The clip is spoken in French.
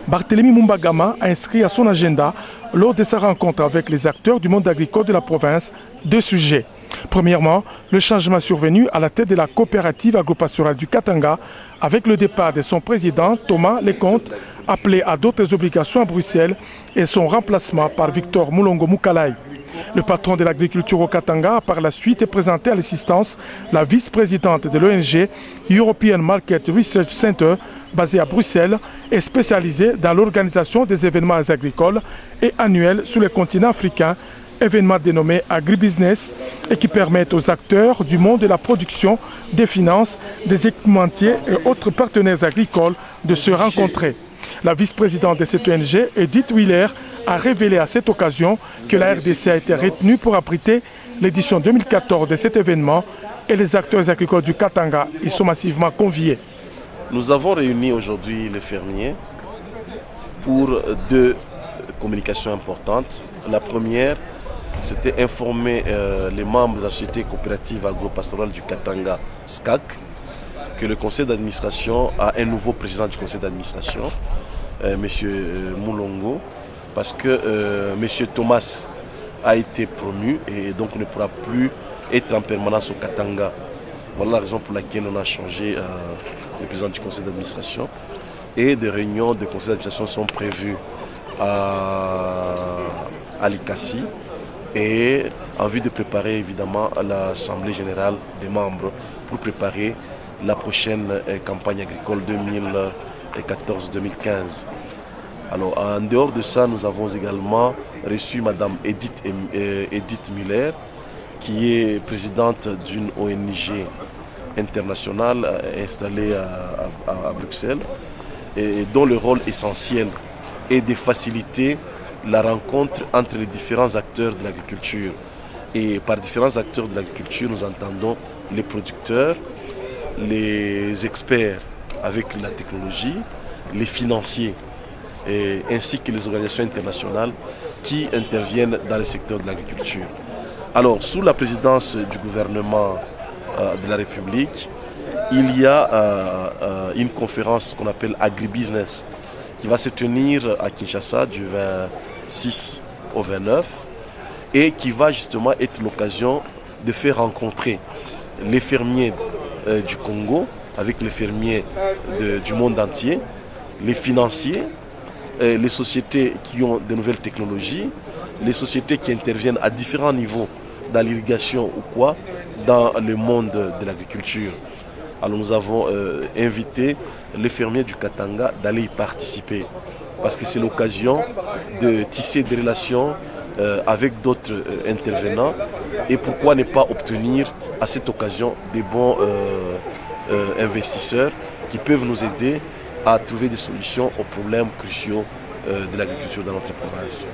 Barthélemy Mumbagama a inscrit à son agenda, lors de sa rencontre avec les acteurs du monde agricole de la province, deux sujets. Premièrement, le changement survenu à la tête de la coopérative agropastorale du Katanga avec le départ de son président Thomas Lecomte, appelé à d'autres obligations à Bruxelles, et son remplacement par Victor Moulongo Moukalai. Le patron de l'agriculture au Katanga a par la suite présenté à l'assistance la vice-présidente de l'ONG European Market Research Center, basée à Bruxelles et spécialisée dans l'organisation des événements agricoles et annuels sur le continent africain, événements dénommés agribusiness et qui permettent aux acteurs du monde de la production, des finances, des équipementiers et autres partenaires agricoles de se rencontrer. La vice-présidente de cette ONG, Edith Wheeler, a révélé à cette occasion que la RDC a été retenue pour abriter l'édition 2014 de cet événement et les acteurs agricoles du Katanga y sont massivement conviés. Nous avons réuni aujourd'hui les fermiers pour deux communications importantes. La première, c'était informer les membres de la société coopérative agropastorale du Katanga, SCAC, que le conseil d'administration a un nouveau président du conseil d'administration, M. Moulongo, parce que M. Thomas a été promu et donc ne pourra plus être en permanence au Katanga. Voilà la raison pour laquelle on a changé le président du conseil d'administration. Et des réunions de conseil d'administration sont prévues à Likasi et en vue de préparer évidemment l'Assemblée générale des membres pour préparer la prochaine campagne agricole 2014-2015. Alors, en dehors de ça, nous avons également reçu Mme Edith Müller, qui est présidente d'une ONG internationale installée à Bruxelles, et dont le rôle essentiel est de faciliter la rencontre entre les différents acteurs de l'agriculture. Et par différents acteurs de l'agriculture, nous entendons les producteurs, les experts avec la technologie, les financiers, ainsi que les organisations internationales qui interviennent dans le secteur de l'agriculture. Alors, sous la présidence du gouvernement de la République, il y a une conférence qu'on appelle Agribusiness qui va se tenir à Kinshasa du 26 au 29 et qui va justement être l'occasion de faire rencontrer les fermiers du Congo avec les fermiers du monde entier, les financiers, les sociétés qui ont de nouvelles technologies, les sociétés qui interviennent à différents niveaux dans l'irrigation ou quoi, dans le monde de l'agriculture. Alors nous avons invité les fermiers du Katanga d'aller y participer parce que c'est l'occasion de tisser des relations avec d'autres intervenants et pourquoi ne pas obtenir à cette occasion des bons investisseurs qui peuvent nous aider à trouver des solutions aux problèmes cruciaux de l'agriculture dans notre province.